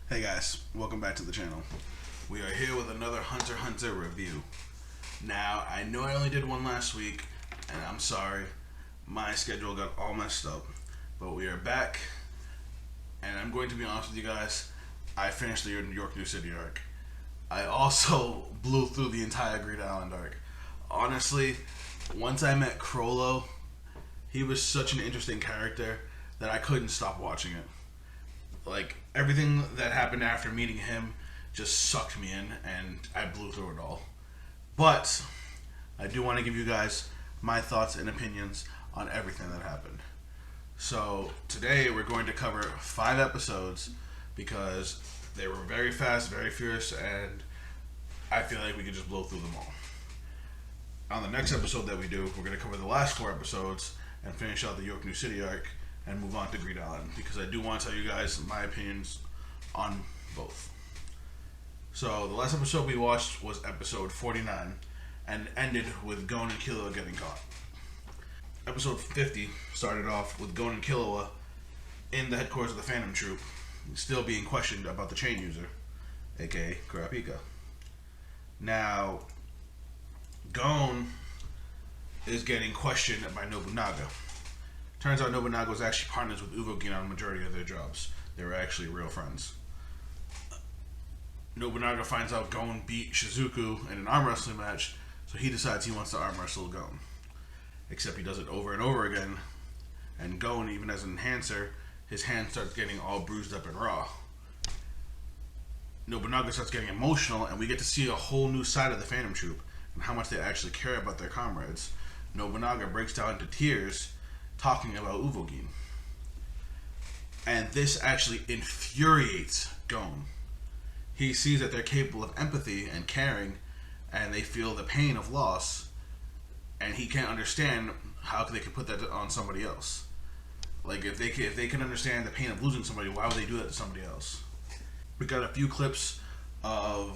Hey guys, welcome back to the channel. We are here with another Hunter x Hunter review. Now, I know I only did one last week, and I'm sorry, my schedule got all messed up, but we are back, and I'm going to be honest with you guys, I finished the Yorknew City Arc. I also blew through the entire Greed Island arc. Honestly, once I met Crollo, he was such an interesting character that I couldn't stop watching it. Like, everything that happened after meeting him just sucked me in, and I blew through it all. But I do want to give you guys my thoughts and opinions on everything that happened. So today we're going to cover 5 episodes because they were very fast, very fierce, and I feel like we could just blow through them all. On the next episode that we do, we're going to cover the last 4 episodes and finish out the Yorknew City arc and move on to Greed Island, because I do want to tell you guys my opinions on both. So the last episode we watched was episode 49 and ended with Gon and Killua getting caught. Episode 50 started off with Gon and Killua in the headquarters of the Phantom Troop, still being questioned about the chain user, aka Kurapika. Now, Gon is getting questioned by Nobunaga. Turns out Nobunaga was actually partners with Uvogin on the majority of their jobs. They were actually real friends. Nobunaga finds out Gon beat Shizuku in an arm wrestling match, so he decides he wants to arm wrestle Gon. Except he does it over and over again, and Gon, even as an enhancer, his hand starts getting all bruised up and raw. Nobunaga starts getting emotional, and we get to see a whole new side of the Phantom Troop and how much they actually care about their comrades. Nobunaga breaks down into tears talking about Uvogin. And this actually infuriates Gon. He sees that they're capable of empathy and caring, and they feel the pain of loss, and he can't understand how they can put that on somebody else. Like, if they can understand the pain of losing somebody, why would they do that to somebody else? We got a few clips of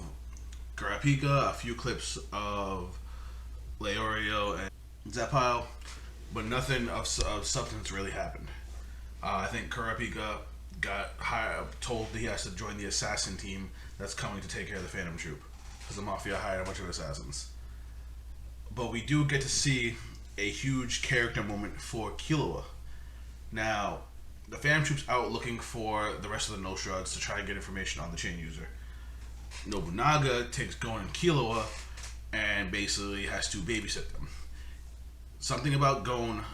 Kurapika, a few clips of Leorio and Zepile, but nothing of substance really happened. I think Kurapika got told that he has to join the assassin team that's coming to take care of the Phantom Troop, because the Mafia hired a bunch of assassins. But we do get to see a huge character moment for Killua. Now, the Phantom Troop's out looking for the rest of the Nostrads to try and get information on the chain user. Nobunaga takes Gon and Killua and basically has to babysit them. Something about Gon,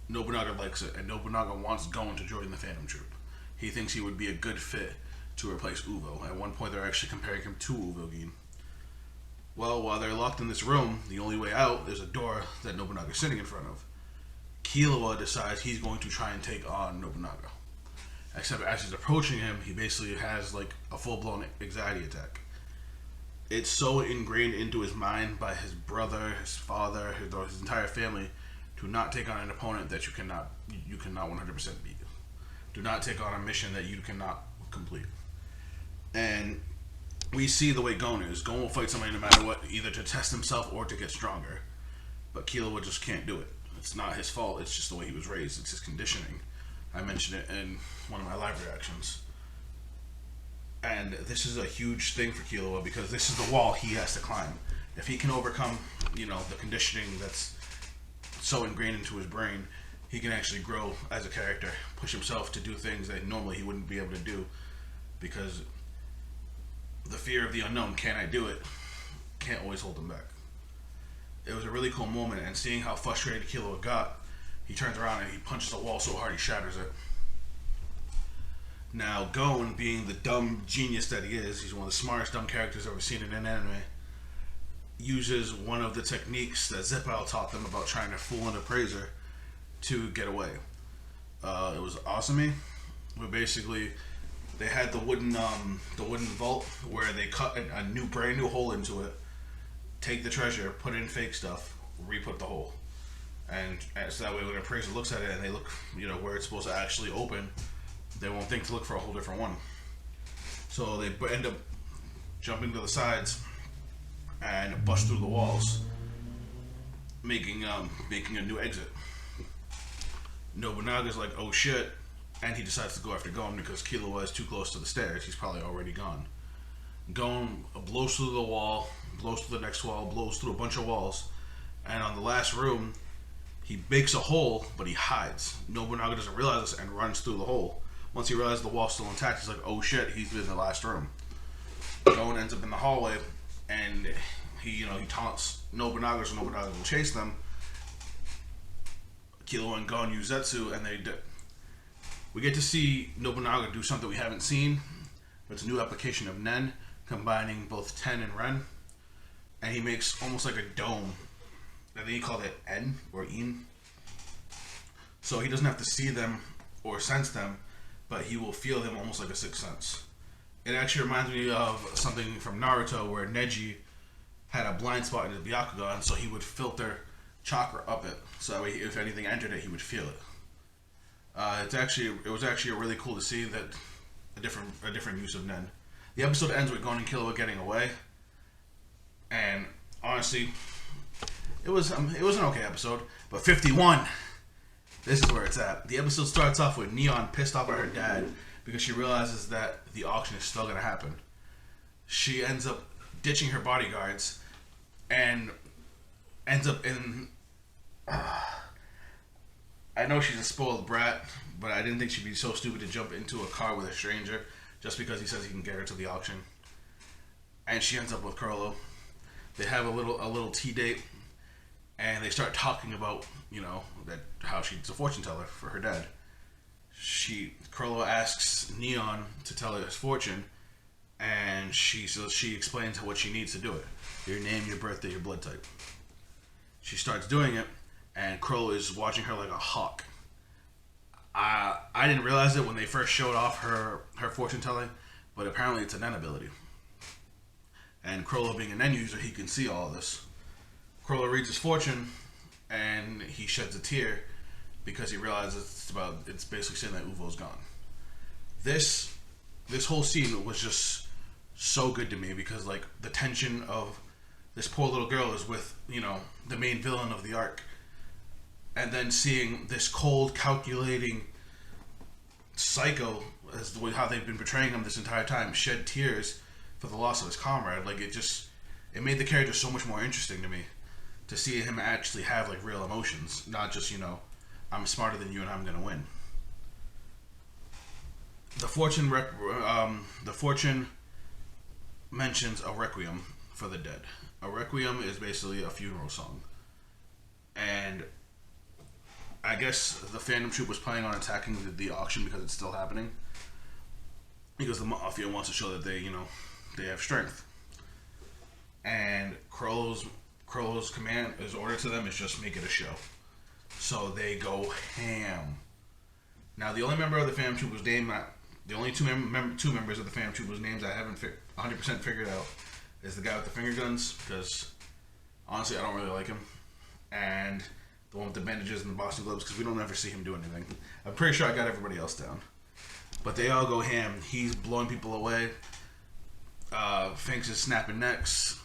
Nobunaga likes it, and Nobunaga wants Gon to join the Phantom Troop. He thinks he would be a good fit to replace Uvo. At one point, they're actually comparing him to Uvogin. Well, while they're locked in this room, the only way out is a door that Nobunaga's sitting in front of. Killua decides he's going to try and take on Nobunaga. Except as he's approaching him, he basically has like a full-blown anxiety attack. It's so ingrained into his mind by his brother, his father, his entire family, to not take on an opponent that you cannot 100% beat. Do not take on a mission that you cannot complete. And we see the way Gon is. Gon will fight somebody no matter what, either to test himself or to get stronger. But Killua just can't do it. It's not his fault, it's just the way he was raised. It's his conditioning. I mentioned it in one of my live reactions. And this is a huge thing for Killua because this is the wall he has to climb. If he can overcome, the conditioning that's so ingrained into his brain, he can actually grow as a character, push himself to do things that normally he wouldn't be able to do, because the fear of the unknown, can I do it, can't always hold him back. It was a really cool moment, and seeing how frustrated Killua got, he turns around and he punches a wall so hard he shatters it. Now, Gon, being the dumb genius that he is, he's one of the smartest dumb characters I've ever seen in an anime, uses one of the techniques that Zepile taught them about trying to fool an appraiser to get away. It was awesome. Where basically they had the wooden vault where they cut a brand new hole into it, take the treasure, put in fake stuff, re-put the hole, and so that way when an appraiser looks at it and they look, where it's supposed to actually open, they won't think to look for a whole different one. So they end up jumping to the sides and bust through the walls, making a new exit. Nobunaga's like, oh shit, and he decides to go after Gon because Killua is too close to the stairs. He's probably already gone. Gon blows through the wall, blows through the next wall, blows through a bunch of walls, and on the last room, he makes a hole, but he hides. Nobunaga doesn't realize this and runs through the hole. Once he realizes the wall's still intact, he's like, oh shit, he's in the last room. Gon ends up in the hallway, and he taunts Nobunaga, so Nobunaga will chase them. Killua and Gon use Zetsu, and we get to see Nobunaga do something we haven't seen. It's a new application of Nen, combining both Ten and Ren, and he makes almost like a dome. I think he called it En or In. So he doesn't have to see them or sense them, but he will feel them almost like a sixth sense. It actually reminds me of something from Naruto where Neji had a blind spot in his Byakugan, so he would filter chakra up it, so that way if anything entered it, he would feel it. It was actually really cool to see that a different use of Nen. The episode ends with Gon and Killua getting away, and honestly, it was an okay episode. But 51, this is where it's at. The episode starts off with Neon pissed off at her dad because she realizes that the auction is still gonna happen. She ends up ditching her bodyguards and ends up in. I know she's a spoiled brat, but I didn't think she'd be so stupid to jump into a car with a stranger just because he says he can get her to the auction. And she ends up with Kurlo. They have a little tea date, and they start talking about how she's a fortune teller for her dad. Kurlo asks Neon to tell her his fortune, and she explains what she needs to do it: your name, your birthday, your blood type. She starts doing it, and Kurlo is watching her like a hawk. I didn't realize it when they first showed off her fortune telling, but apparently it's a Nen ability. And Kurlo being a Nen user, he can see all of this. Kurlo reads his fortune, and he sheds a tear because he realizes it's basically saying that Uvo's gone. This whole scene was just so good to me because like the tension of this poor little girl is with the main villain of the arc, and then seeing this cold, calculating psycho, as the way how they've been portraying him this entire time, shed tears for the loss of his comrade. Like it made the character so much more interesting to me to see him actually have like real emotions, not just I'm smarter than you and I'm gonna win. The fortune mentions a requiem for the dead. A requiem is basically a funeral song, and I guess the Phantom Troop was planning on attacking the auction because it's still happening, because the Mafia wants to show that they have strength. And Kurlo's command, his order to them is just make it a show. So they go ham. Now the only member of the Phantom Troop was named. The only two members of the Phantom Troop whose names I haven't 100% figured out is the guy with the finger guns, because honestly I don't really like him, and the one with the bandages and the boxing gloves, because we don't ever see him do anything. I'm pretty sure I got everybody else down. But they all go ham. He's blowing people away. Finks is snapping necks.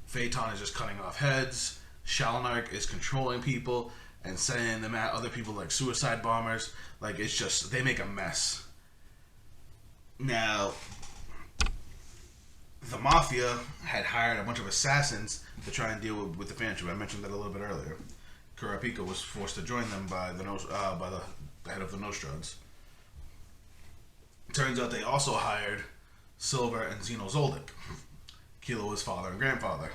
Phaeton is just cutting off heads. Shalnark is controlling people and sending them at other people like suicide bombers. Like, it's just, they make a mess. Now, the Mafia had hired a bunch of assassins to try and deal with the Phantom Troop. I mentioned that a little bit earlier. Kurapika was forced to join them by the head of the Nostrads. Turns out they also hired Silver and Xeno Zoldyck, Killua's father and grandfather.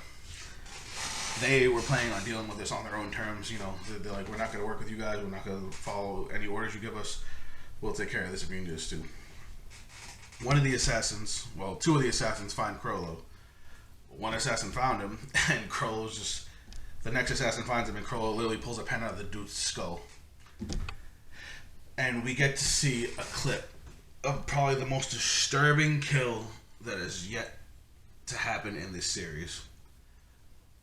They were planning on dealing with this on their own terms. They're like, we're not going to work with you guys. We're not going to follow any orders you give us. We'll take care of this if you can do this too. Two of the assassins find Kurlo. One assassin found him, and the next assassin finds him, and Kurlo literally pulls a pen out of the dude's skull. And we get to see a clip of probably the most disturbing kill that is yet to happen in this series.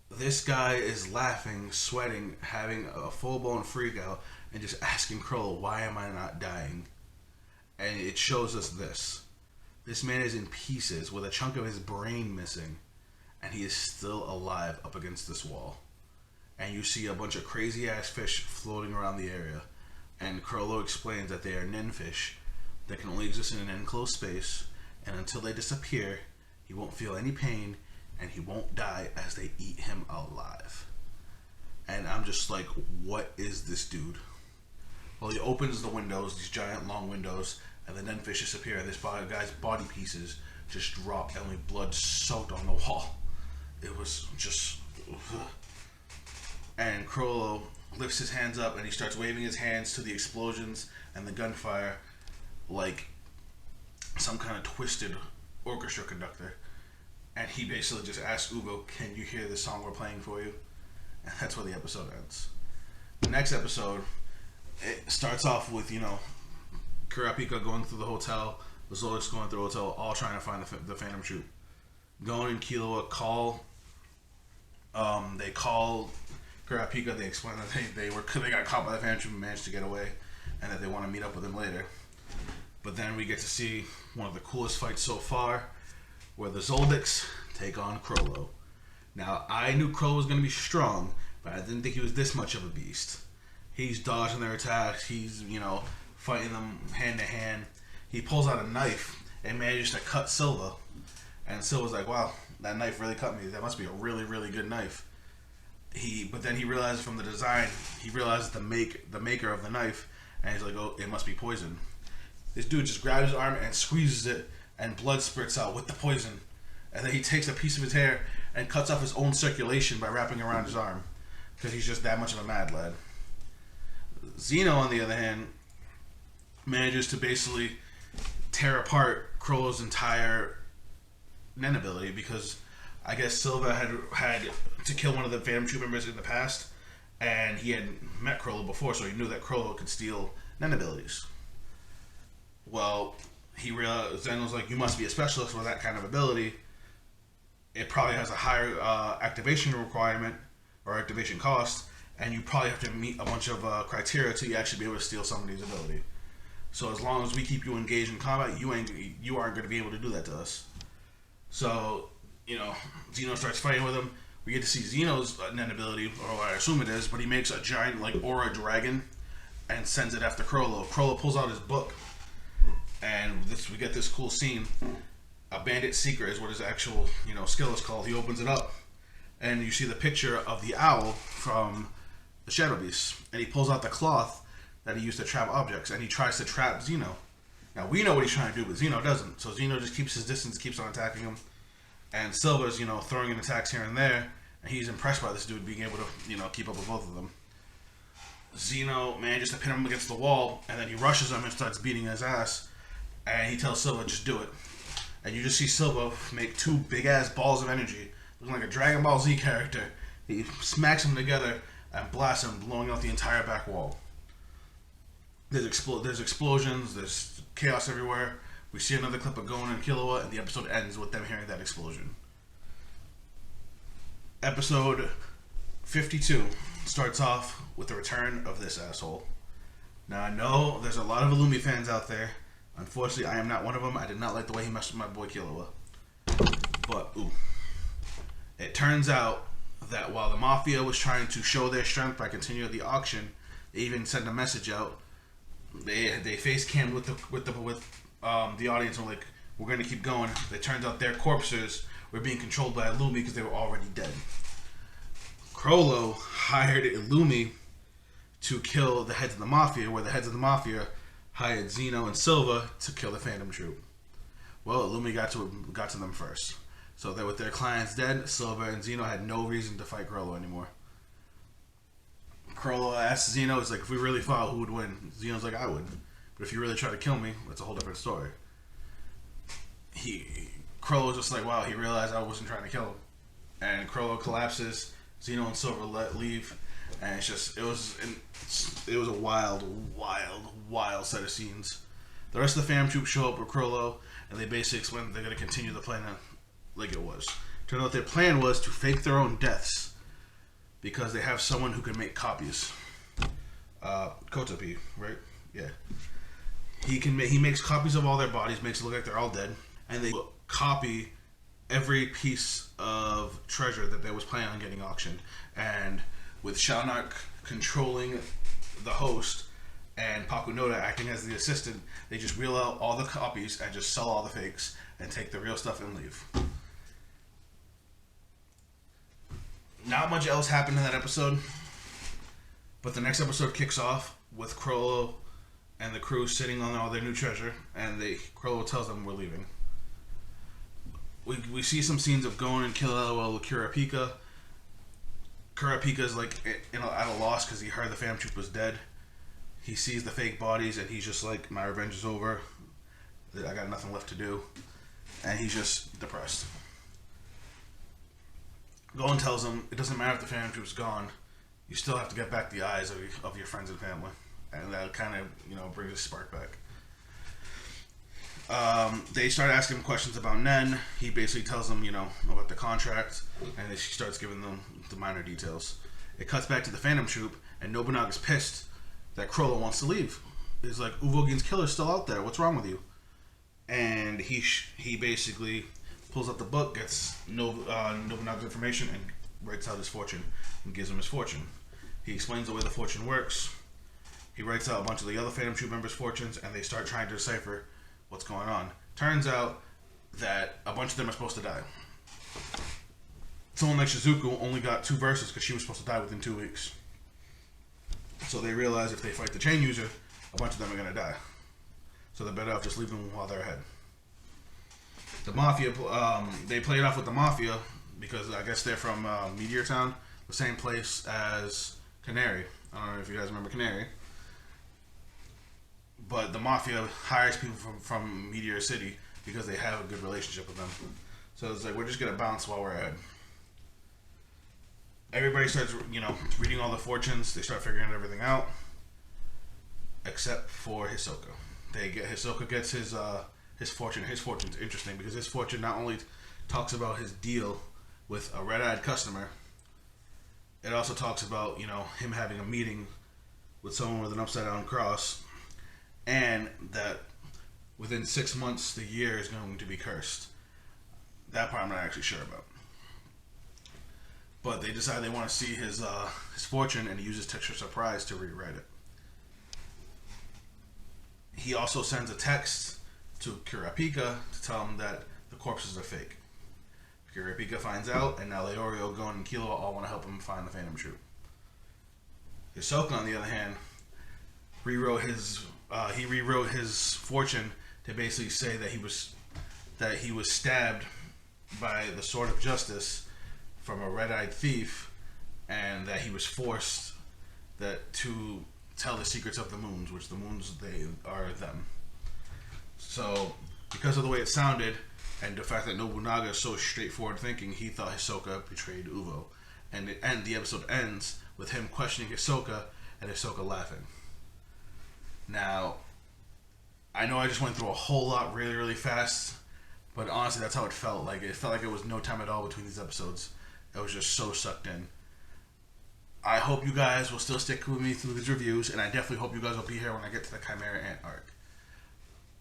This guy is laughing, sweating, having a full-blown freak out, and just asking Kurlo, why am I not dying? And it shows us this. This man is in pieces with a chunk of his brain missing, and he is still alive up against this wall. And you see a bunch of crazy-ass fish floating around the area. And Crollo explains that they are ninfish that can only exist in an enclosed space, and until they disappear, he won't feel any pain, and he won't die as they eat him alive. And I'm just like, what is this dude? Well, he opens the windows, these giant long windows, and the ninfish disappear, and this guy's body pieces just drop, and only blood soaked on the wall. It was just... Ugh. And Crollo lifts his hands up, and he starts waving his hands to the explosions and the gunfire like some kind of twisted orchestra conductor. And he basically just asks Uvo, can you hear the song we're playing for you? And that's where the episode ends. The next episode, it starts off with, Kurapika going through the hotel, the Zoldycks going through the hotel, all trying to find the Phantom Troop. Gon and Killua call, they call Kurapika, they explain that they got caught by the Phantom Troop and managed to get away, and that they want to meet up with him later. But then we get to see one of the coolest fights so far, where the Zoldycks take on Crollo. Now, I knew Crollo was going to be strong, but I didn't think he was this much of a beast. He's dodging their attacks, he's, fighting them hand to hand. He pulls out a knife and manages to cut Silva. And Silva's like, wow, that knife really cut me. That must be a really, really good knife. But then he realizes from the design, he realizes the maker of the knife, and he's like, oh, it must be poison. This dude just grabs his arm and squeezes it, and blood spurts out with the poison. And then he takes a piece of his hair and cuts off his own circulation by wrapping it around his arm, because he's just that much of a mad lad. Zeno, on the other hand, manages to basically tear apart Crollo's entire Nen ability, because I guess Silva had to kill one of the Phantom Troop members in the past, and he had met Crollo before, so he knew that Crollo could steal Nen abilities. Well, he realized, Zeno's like, you must be a specialist with that kind of ability. It probably has a higher activation requirement or activation cost, and you probably have to meet a bunch of criteria to actually be able to steal somebody's ability. So as long as we keep you engaged in combat, you aren't going to be able to do that to us. So, Zeno starts fighting with him. We get to see Zeno's Nen ability, or I assume it is, but he makes a giant, aura dragon and sends it after Crollo. Crollo pulls out his book, and we get this cool scene. A Bandit Seeker is what his actual, skill is called. He opens it up, and you see the picture of the owl from the Shadow Beast, and he pulls out the cloth that he used to trap objects, and he tries to trap Zeno. Now, we know what he's trying to do, but Zeno doesn't. So Zeno just keeps his distance, keeps on attacking him. And Silva's, throwing in attacks here and there, and he's impressed by this dude being able to, keep up with both of them. Zeno manages to pin him against the wall, and then he rushes him and starts beating his ass, and he tells Silva, just do it. And you just see Silva make two big-ass balls of energy, looking like a Dragon Ball Z character. He smacks them together and blasts them, blowing out the entire back wall. There's explosions, there's chaos everywhere. We see another clip of Gon and Killua, and the episode ends with them hearing that explosion. Episode 52 starts off with the return of this asshole. Now, I know there's a lot of Illumi fans out there. Unfortunately, I am not one of them. I did not like the way he messed with my boy Killua. But, it turns out that while the Mafia was trying to show their strength by continuing the auction, they even sent a message out. They face cammed with the audience and were like, we're going to keep going. It turns out their corpses were being controlled by Illumi because they were already dead. Crollo hired Illumi to kill the heads of the Mafia, where the heads of the Mafia hired Zeno and Silva to kill the Phantom Troop. Well, Illumi got to them first. So that with their clients dead, Silva and Zeno had no reason to fight Crollo anymore. Crollo asks Zeno, he's like, if we really fought, who would win? Zeno's like, I would. But if you really try to kill me, that's a whole different story. Crollo was just like, wow, he realized I wasn't trying to kill him. And Crollo collapses, Zeno and Silva leave, and it was a wild set of scenes. The rest of the fam troop show up with Crollo, and they basically explain they're going to continue the plan like it was. Turned out their plan was to fake their own deaths, because they have someone who can make copies. Kotopi, right? Yeah. He makes copies of all their bodies, makes it look like they're all dead, and they copy every piece of treasure that they was planning on getting auctioned. And with Shinnok controlling the host and Pakunoda acting as the assistant, they just reel out all the copies and just sell all the fakes and take the real stuff and leave. Not much else happened in that episode, but the next episode kicks off with Crollo and the crew sitting on all their new treasure, and Crollo tells them we're leaving. We see some scenes of Gon and Kill LOL with Kurapika. Kurapika's like at a loss because he heard the Phantom Troop was dead. He sees the fake bodies and he's just like, my revenge is over. I got nothing left to do. And he's just depressed. Gon tells him it doesn't matter if the Phantom Troop's gone. You still have to get back the eyes of your friends and family. And that kind of, brings a spark back. They start asking him questions about Nen. He basically tells them, about the contract, and then she starts giving them the minor details. It cuts back to the Phantom Troop, and Nobunaga's pissed that Crollo wants to leave. He's like, Uvogin's killer's still out there. What's wrong with you? And he basically pulls out the book, gets Nobunaga's information, and writes out his fortune, and gives him his fortune. He explains the way the fortune works. He writes out a bunch of the other Phantom Troop members' fortunes, and they start trying to decipher what's going on. Turns out that a bunch of them are supposed to die. Someone like Shizuku only got 2 verses because she was supposed to die within 2 weeks. So they realize if they fight the Chain User, a bunch of them are going to die. So they're better off just leaving them while they're ahead. The Mafia, they played off with the Mafia because I guess they're from Meteor Town, the same place as Canary. I don't know if you guys remember Canary. But the Mafia hires people from Meteor City because they have a good relationship with them. So it's like, we're just going to bounce while we're ahead. Everybody starts, reading all the fortunes. They start figuring everything out. Except for Hisoka. Hisoka gets his fortune. His fortune's interesting because his fortune not only talks about his deal with a red-eyed customer, it also talks about, him having a meeting with someone with an upside-down cross, and that within 6 months the year is going to be cursed. That part I'm not actually sure about. But they decide they want to see his fortune, and he uses Texture Surprise to rewrite it. He also sends a text to Kurapika to tell him that the corpses are fake. Kurapika finds out, and now Leorio, Gon, and Killua all want to help him find the Phantom Troop. Hisoka, on the other hand, rewrote his fortune to basically say that he was stabbed by the Sword of Justice from a red-eyed thief, and that he was forced to tell the secrets of the moons, which the moons, they are them. So, because of the way it sounded, and the fact that Nobunaga is so straightforward thinking, he thought Hisoka betrayed Uvo. And the episode ends with him questioning Hisoka, and Hisoka laughing. Now, I know I just went through a whole lot really, really fast, but honestly, that's how it felt. Like, it felt like it was no time at all between these episodes. I was just so sucked in. I hope you guys will still stick with me through these reviews, and I definitely hope you guys will be here when I get to the Chimera Ant arc.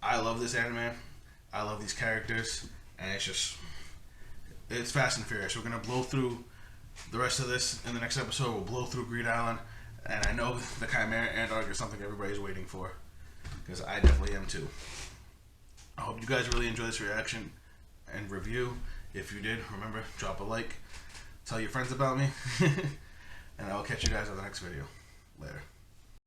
I love this anime. I love these characters, and it's fast and furious. We're going to blow through the rest of this in the next episode. We'll blow through Greed Island, and I know the Chimera Ant arc is something everybody's waiting for, because I definitely am too. I hope you guys really enjoyed this reaction and review. If you did, remember, drop a like, tell your friends about me, and I'll catch you guys on the next video. Later.